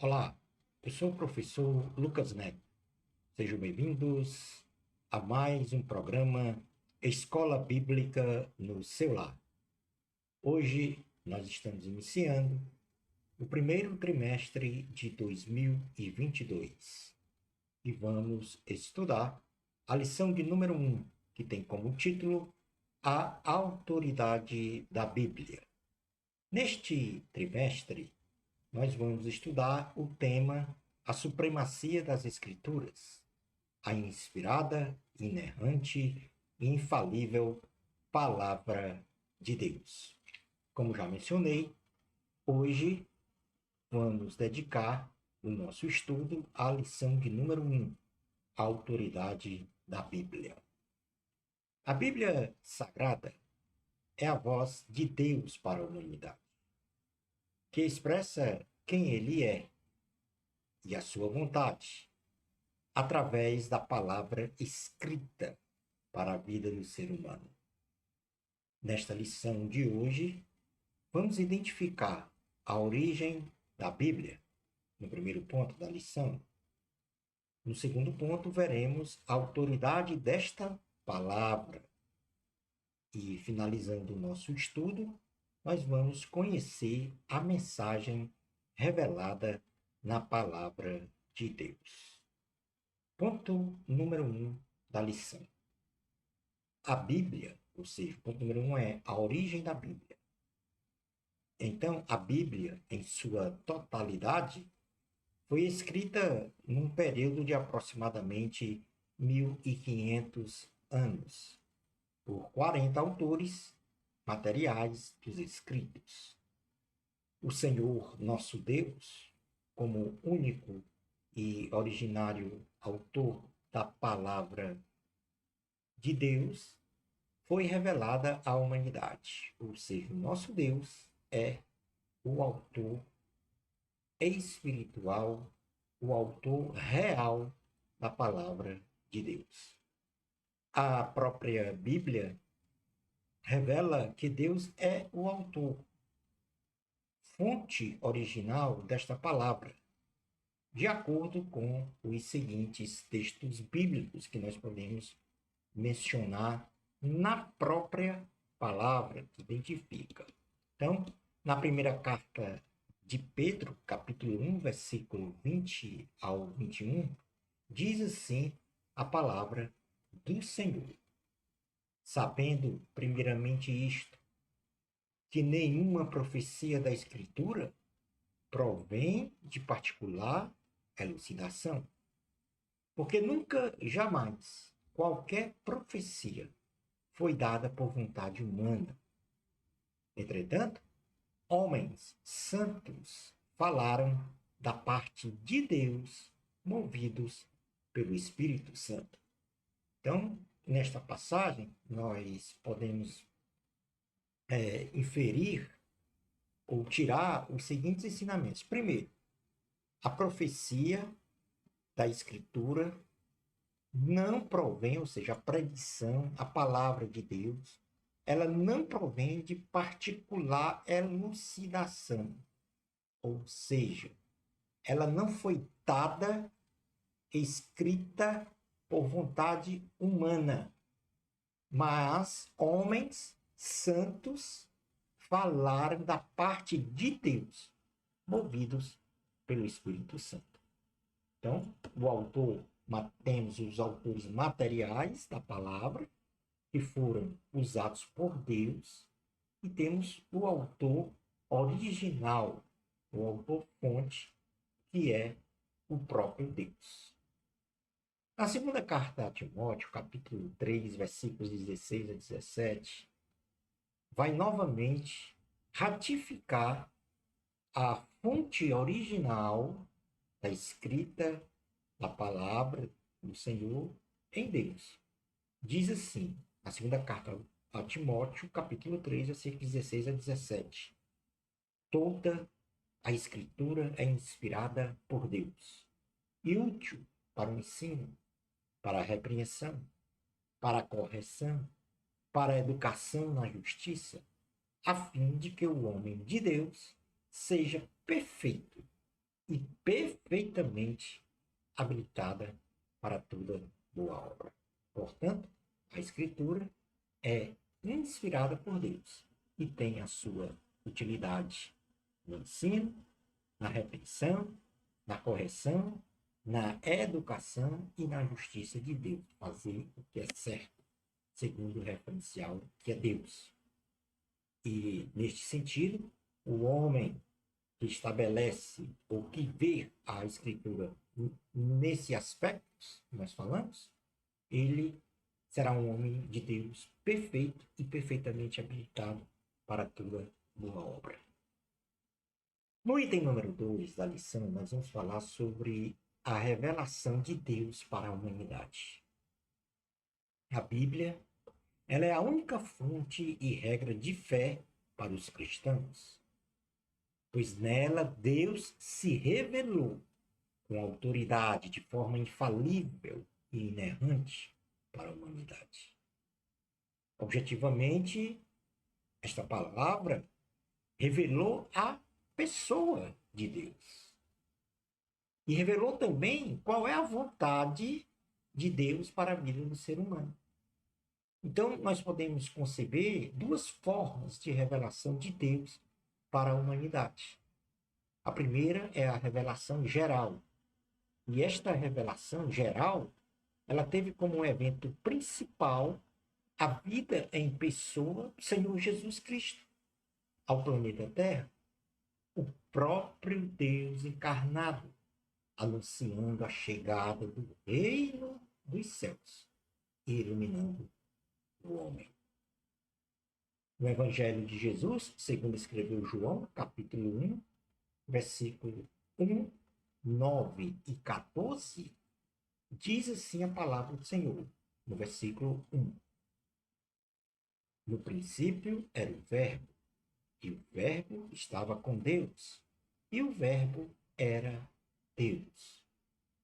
Olá, eu sou o professor Lucas Neto. Sejam bem-vindos a mais um programa Escola Bíblica no seu lar. Hoje nós estamos iniciando o primeiro trimestre de 2022 e vamos estudar a lição de número 1, que tem como título A Autoridade da Bíblia. Neste trimestre, nós vamos estudar o tema A Supremacia das Escrituras, a inspirada, inerrante e infalível Palavra de Deus. Como já mencionei, hoje vamos dedicar o nosso estudo à lição de número 1, a autoridade da Bíblia. A Bíblia Sagrada é a voz de Deus para a humanidade, que expressa quem Ele é e a sua vontade, através da palavra escrita para a vida do ser humano. Nesta lição de hoje, vamos identificar a origem da Bíblia, no primeiro ponto da lição. No segundo ponto, veremos a autoridade desta palavra. E, finalizando o nosso estudo, nós vamos conhecer a mensagem revelada na palavra de Deus. Ponto número 1 da lição. A Bíblia, ou seja, o ponto número 1 é a origem da Bíblia. Então, a Bíblia, em sua totalidade, foi escrita num período de aproximadamente 1500 anos, por 40 autores materiais dos escritos. O Senhor, nosso Deus, como único e originário autor da palavra de Deus, foi revelada à humanidade. Ou seja, o nosso Deus é o autor espiritual, o autor real da palavra de Deus. A própria Bíblia revela que Deus é o autor, fonte original desta palavra, de acordo com os seguintes textos bíblicos que nós podemos mencionar na própria palavra que identifica. Então, na primeira carta de Pedro, capítulo 1, versículo 20 ao 21, diz assim a palavra do Senhor. Sabendo, primeiramente, isto, que nenhuma profecia da Escritura provém de particular elucidação, porque nunca, jamais, qualquer profecia foi dada por vontade humana. Entretanto, homens santos falaram da parte de Deus, movidos pelo Espírito Santo. Então, nesta passagem, nós podemos inferir ou tirar os seguintes ensinamentos. Primeiro, a profecia da Escritura não provém, ou seja, a predição, a palavra de Deus, ela não provém de particular elucidação. Ou seja, ela não foi dada, escrita por vontade humana, mas homens santos falaram da parte de Deus, movidos pelo Espírito Santo. Então, o autor, temos os autores materiais da palavra, que foram usados por Deus, e temos o autor original, o autor fonte, que é o próprio Deus. Na segunda carta a Timóteo, capítulo 3, versículos 16 a 17, vai novamente ratificar a fonte original da escrita da palavra do Senhor em Deus. Diz assim, na segunda carta a Timóteo, capítulo 3, versículos 16 a 17. Toda a Escritura é inspirada por Deus e útil para o ensino, para a repreensão, para a correção, para a educação na justiça, a fim de que o homem de Deus seja perfeito, e perfeitamente habilitada para toda boa obra. Portanto, a Escritura é inspirada por Deus e tem a sua utilidade no ensino, na repreensão, na correção, na educação e na justiça de Deus, fazer o que é certo, segundo o referencial que é Deus. E, neste sentido, o homem que estabelece ou que vê a Escritura nesse aspecto que nós falamos, ele será um homem de Deus perfeito e perfeitamente habilitado para toda boa obra. No item número 2 da lição, nós vamos falar sobre a revelação de Deus para a humanidade. A Bíblia, ela é a única fonte e regra de fé para os cristãos, pois nela Deus se revelou com autoridade, de forma infalível e inerrante para a humanidade. Objetivamente, esta palavra revelou a pessoa de Deus. E revelou também qual é a vontade de Deus para a vida do ser humano. Então, nós podemos conceber duas formas de revelação de Deus para a humanidade. A primeira é a revelação geral. E esta revelação geral, ela teve como evento principal a vida em pessoa do Senhor Jesus Cristo ao planeta Terra, o próprio Deus encarnado, anunciando a chegada do reino dos céus e iluminando o homem. No Evangelho de Jesus, segundo escreveu João, capítulo 1, versículo 1, 9 e 14, diz assim a palavra do Senhor, no versículo 1. No princípio era o Verbo, e o Verbo estava com Deus, e o Verbo era Deus.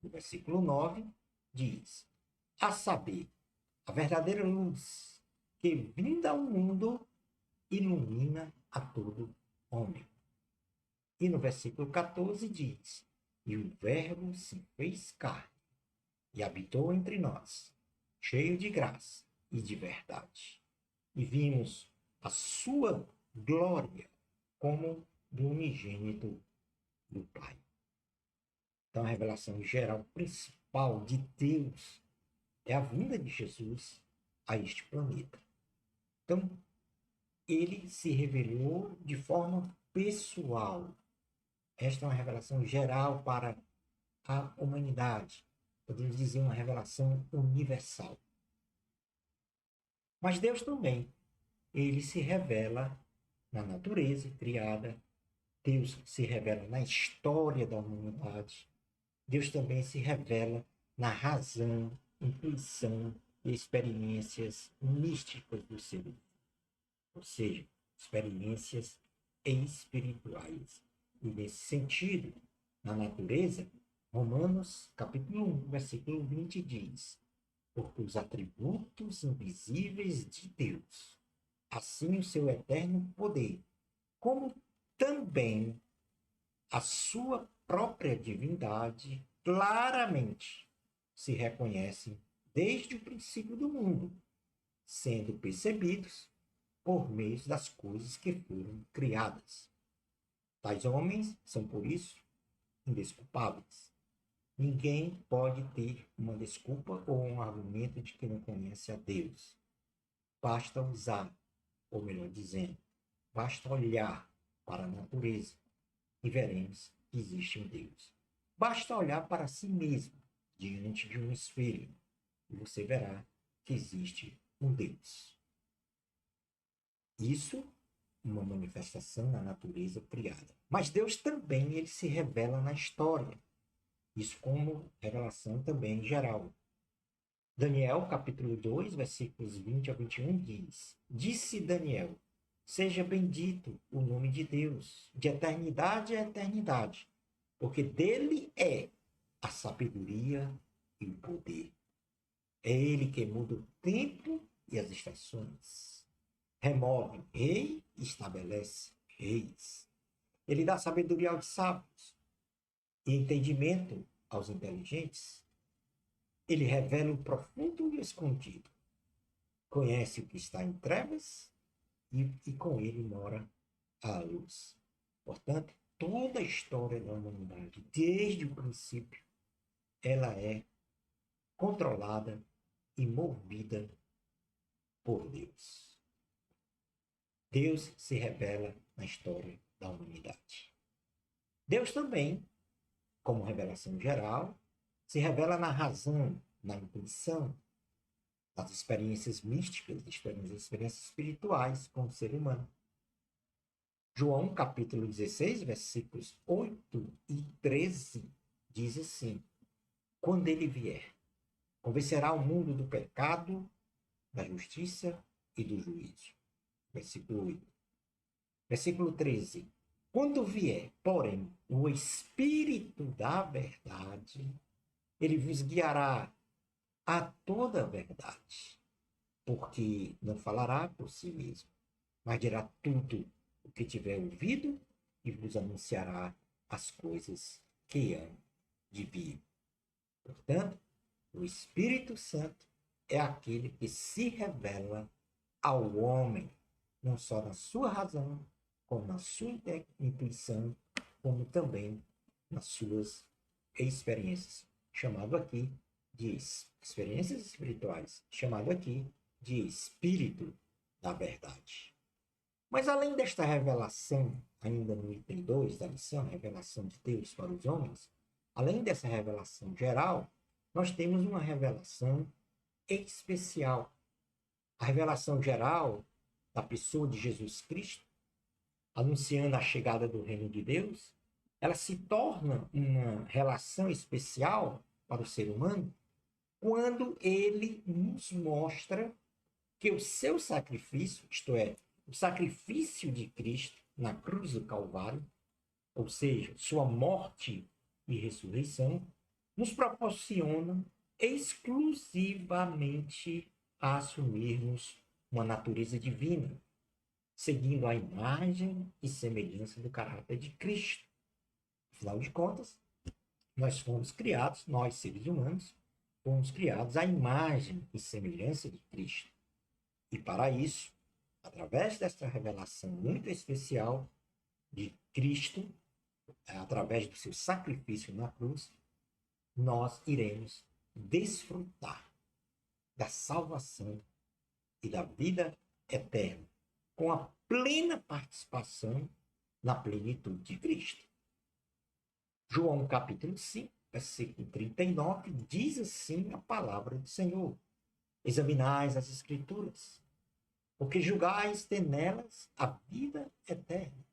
No versículo 9 diz, a saber, a verdadeira luz que vinda ao mundo ilumina a todo homem. E no versículo 14 diz, e o Verbo se fez carne e habitou entre nós, cheio de graça e de verdade. E vimos a sua glória como do unigênito do Pai. Então, a revelação geral principal de Deus é a vinda de Jesus a este planeta. Então, ele se revelou de forma pessoal. Esta é uma revelação geral para a humanidade. Podemos dizer uma revelação universal. Mas Deus também, ele se revela na natureza criada, Deus se revela na história da humanidade, Deus também se revela na razão, intuição e experiências místicas do ser humano, ou seja, experiências espirituais. E nesse sentido, na natureza, Romanos capítulo 1, versículo 20 diz, porque os atributos invisíveis de Deus, assim o seu eterno poder, como também a sua própria divindade, claramente se reconhecem desde o princípio do mundo, sendo percebidos por meio das coisas que foram criadas. Tais homens são, por isso, indesculpáveis. Ninguém pode ter uma desculpa ou um argumento de que não conhece a Deus. Basta usar, ou melhor dizendo, basta olhar para a natureza e veremos que existe um Deus. Basta olhar para si mesmo diante de um espelho e você verá que existe um Deus. Isso uma manifestação na natureza criada. Mas Deus também ele se revela na história. Isso como revelação também geral. Daniel, capítulo 2, versículos 20 a 21, diz, disse Daniel, seja bendito o nome de Deus, de eternidade a eternidade, porque dele é a sabedoria e o poder. É ele que muda o tempo e as estações. Remove rei e estabelece reis. Ele dá sabedoria aos sábios e entendimento aos inteligentes, ele revela o profundo e o escondido. Conhece o que está em trevas e com ele mora a luz. Portanto, toda a história da humanidade, desde o princípio, ela é controlada e movida por Deus. Deus se revela na história da humanidade. Deus também, como revelação geral, se revela na razão, na intuição, nas experiências místicas, nas experiências espirituais com o ser humano. João, capítulo 16, versículos 8 e 13, diz assim: quando ele vier, convencerá o mundo do pecado, da justiça e do juízo. Versículo 8. Versículo 13. Quando vier, porém, o Espírito da verdade, ele vos guiará a toda a verdade, porque não falará por si mesmo, mas dirá tudo o que tiver ouvido e vos anunciará as coisas que hão de vir. Portanto, o Espírito Santo é aquele que se revela ao homem, não só na sua razão, como na sua intuição, como também nas suas experiências, chamado aqui de experiências espirituais, chamado aqui de Espírito da Verdade. Mas além desta revelação, ainda no item 2 da lição, revelação de Deus para os homens, além dessa revelação geral, nós temos uma revelação especial. A revelação geral da pessoa de Jesus Cristo, anunciando a chegada do reino de Deus, ela se torna uma relação especial para o ser humano quando ele nos mostra que o seu sacrifício, isto é, o sacrifício de Cristo na cruz do Calvário, ou seja, sua morte e ressurreição, nos proporciona exclusivamente a assumirmos uma natureza divina, seguindo a imagem e semelhança do caráter de Cristo. Afinal de contas, nós fomos criados, nós seres humanos, fomos criados à imagem e semelhança de Cristo. E para isso, através desta revelação muito especial de Cristo, através do seu sacrifício na cruz, nós iremos desfrutar da salvação e da vida eterna, com a plena participação na plenitude de Cristo. João capítulo 5, versículo 39, diz assim a palavra do Senhor: examinais as Escrituras, porque julgais ter nelas a vida eterna.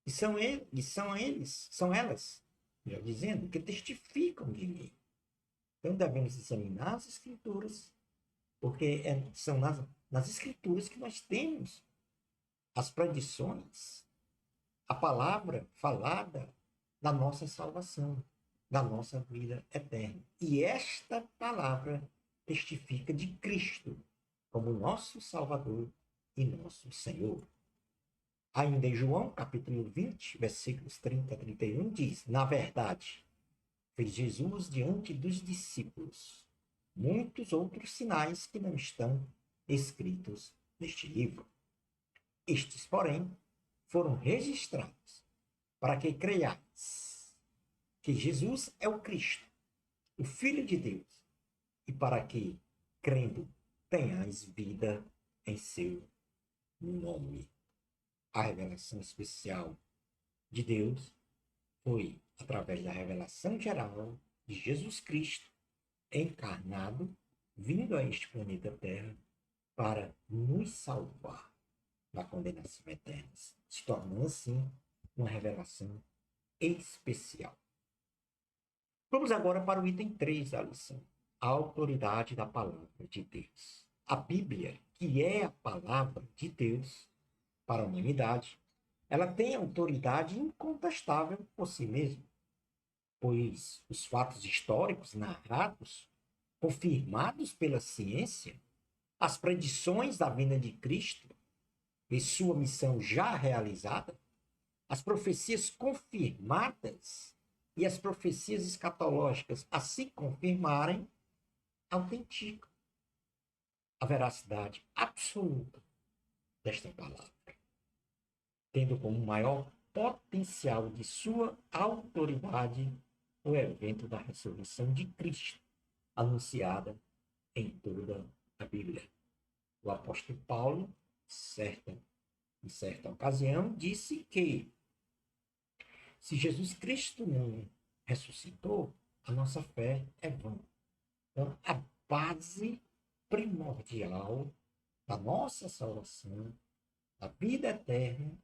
E são elas, melhor dizendo, que testificam de mim. Então devemos examinar as Escrituras, porque são nas Escrituras que nós temos as predições, a palavra falada da nossa salvação, da nossa vida eterna. E esta palavra testifica de Cristo como nosso Salvador e nosso Senhor. Ainda em João, capítulo 20, versículos 30 a 31, diz: na verdade, fez Jesus diante dos discípulos muitos outros sinais que não estão escritos neste livro. Estes, porém, foram registrados para que creiais que Jesus é o Cristo, o Filho de Deus, e para que, crendo, tenhais vida em seu nome. A revelação especial de Deus foi através da revelação geral de Jesus Cristo, encarnado, vindo a este planeta Terra para nos salvar da condenação eterna, se tornando assim uma revelação especial. Vamos agora para o item 3 da lição: a autoridade da palavra de Deus. A Bíblia, que é a palavra de Deus para a humanidade, ela tem autoridade incontestável por si mesma, pois os fatos históricos narrados, confirmados pela ciência, as predições da vinda de Cristo e sua missão já realizada, as profecias confirmadas e as profecias escatológicas assim confirmarem, autenticam a veracidade absoluta desta palavra, tendo como maior potencial de sua autoridade o evento da ressurreição de Cristo, anunciada em toda a Bíblia. O apóstolo Paulo, em certa ocasião, disse que se Jesus Cristo não ressuscitou, a nossa fé é vã. Então, a base primordial da nossa salvação, da vida eterna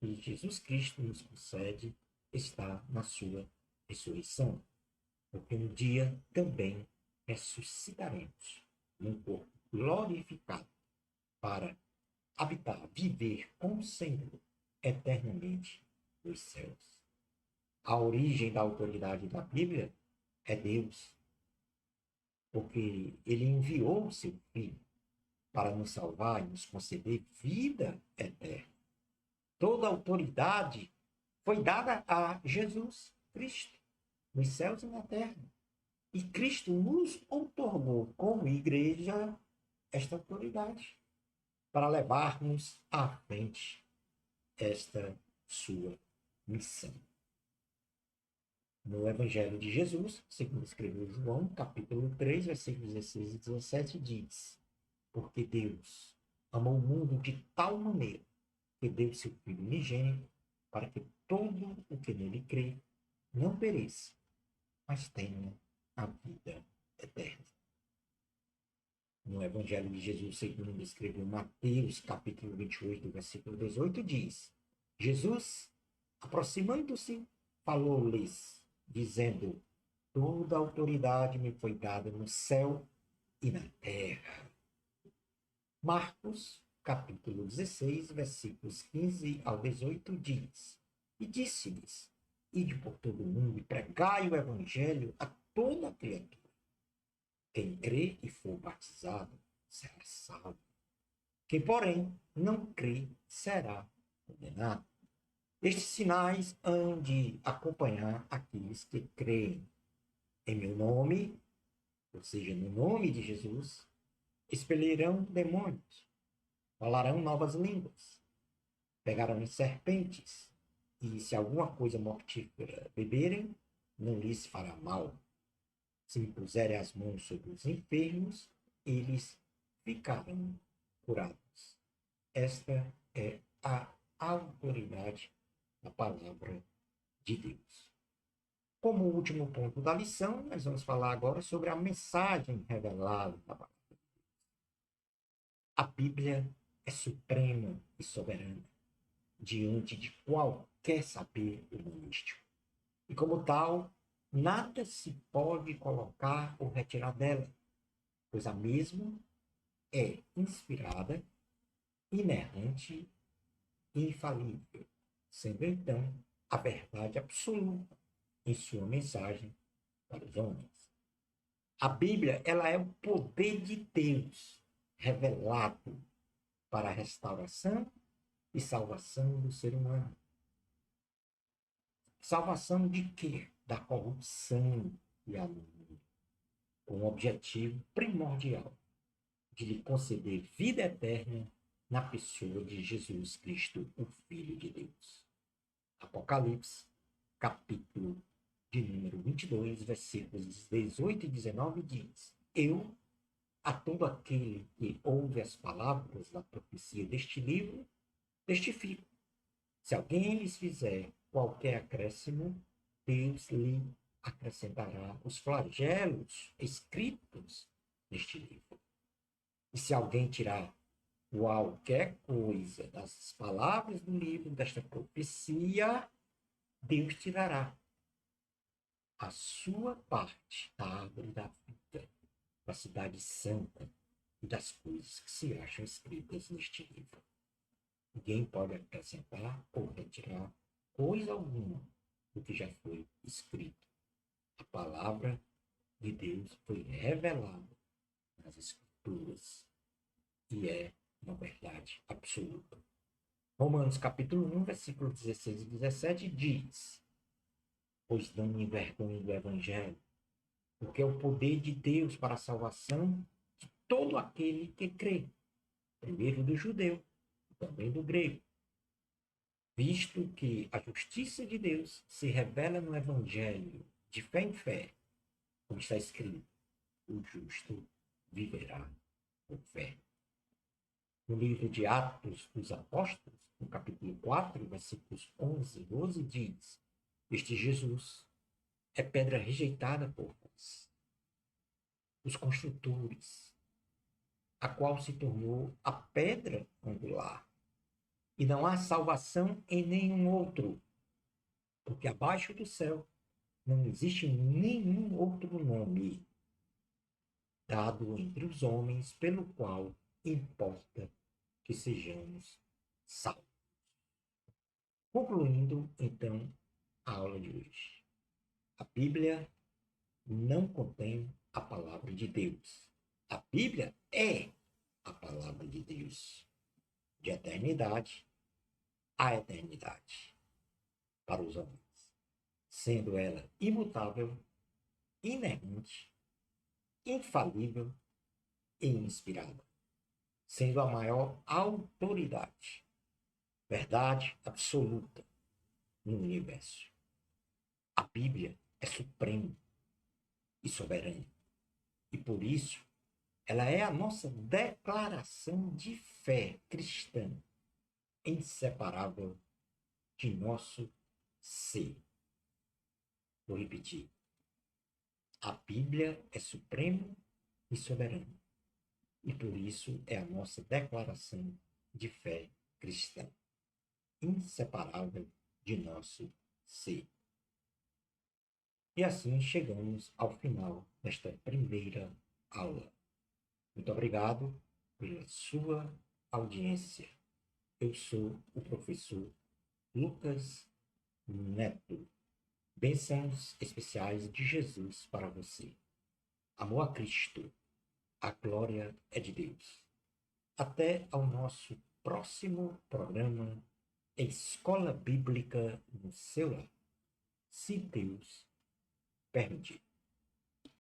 que Jesus Cristo nos concede, está na sua ressurreição. Porque um dia também ressuscitaremos num corpo glorificado para habitar, viver com o Senhor eternamente nos céus. A origem da autoridade da Bíblia é Deus, porque ele enviou o seu Filho para nos salvar e nos conceder vida eterna. Toda a autoridade foi dada a Jesus Cristo, nos céus e na terra. E Cristo nos outorgou, como igreja, esta autoridade, para levarmos à frente esta sua missão. No Evangelho de Jesus, segundo escreveu João, capítulo 3, versículos 16 e 17, diz: porque Deus amou o mundo de tal maneira que deu seu Filho unigênito para que todo o que nele crê não pereça, mas tenha a vida eterna. No Evangelho de Jesus, segundo escreveu Mateus, capítulo 28, versículo 18, diz: Jesus, aproximando-se, falou-lhes, dizendo: toda a autoridade me foi dada no céu e na terra. Marcos, capítulo 16, versículos 15 ao 18, diz: e disse-lhes: ide por todo o mundo e pregai o evangelho a toda criatura. Quem crê e for batizado será salvo. Quem, porém, não crê será condenado. Estes sinais hão de acompanhar aqueles que creem. Em meu nome, ou seja, no nome de Jesus, expelirão demônios, falarão novas línguas, pegarão em serpentes, e se alguma coisa mortífera beberem, não lhes fará mal. Se impuserem as mãos sobre os enfermos, eles ficarão curados. Esta é a autoridade da palavra de Deus. Como último ponto da lição, nós vamos falar agora sobre a mensagem revelada da palavra. A Bíblia é suprema e soberana diante de qualquer saber humanístico. E como tal, nada se pode colocar ou retirar dela, pois a mesma é inspirada, inerrante e infalível, sendo então a verdade absoluta em sua mensagem para os homens. A Bíblia, ela é o poder de Deus revelado para a restauração e salvação do ser humano. Salvação de quê? Da corrupção e a mundo, com o objetivo primordial de lhe conceder vida eterna na pessoa de Jesus Cristo, o Filho de Deus. Apocalipse, capítulo de número 22, versículos 18 e 19, diz: eu, a todo aquele que ouve as palavras da profecia deste livro, testifico. Se alguém lhes fizer qualquer acréscimo, Deus lhe acrescentará os flagelos escritos neste livro. E se alguém tirar qualquer coisa das palavras do livro desta profecia, Deus tirará a sua parte da árvore da vida, da cidade santa e das coisas que se acham escritas neste livro. Ninguém pode acrescentar ou retirar coisa alguma do que já foi escrito. A palavra de Deus foi revelada nas Escrituras e é uma verdade absoluta. Romanos capítulo 1, versículos 16 e 17 diz: pois não me envergonhe do Evangelho, porque é o poder de Deus para a salvação de todo aquele que crê, primeiro do judeu, também do grego, visto que a justiça de Deus se revela no Evangelho, de fé em fé, como está escrito, o justo viverá por fé. No livro de Atos dos Apóstolos, no capítulo 4, versículos 11 e 12, diz: Este Jesus é pedra rejeitada por nós, os construtores, a qual se tornou a pedra angular. E não há salvação em nenhum outro, porque abaixo do céu não existe nenhum outro nome dado entre os homens pelo qual importa que sejamos salvos. Concluindo, então, a aula de hoje. A Bíblia não contém a palavra de Deus. A Bíblia é a palavra de Deus, de eternidade a eternidade, para os homens, sendo ela imutável, inerrante, infalível e inspirada, sendo a maior autoridade, verdade absoluta no universo. A Bíblia é suprema e soberana, e por isso ela é a nossa declaração de fé cristã, inseparável de nosso ser. Vou repetir. A Bíblia é suprema e soberana, e por isso é a nossa declaração de fé cristã, inseparável de nosso ser. E assim chegamos ao final desta primeira aula. Muito obrigado pela sua audiência. Eu sou o professor Lucas Neto. Bênçãos especiais de Jesus para você. Amor a Cristo. A glória é de Deus. Até ao nosso próximo programa Escola Bíblica no seu lar, se Deus permitir.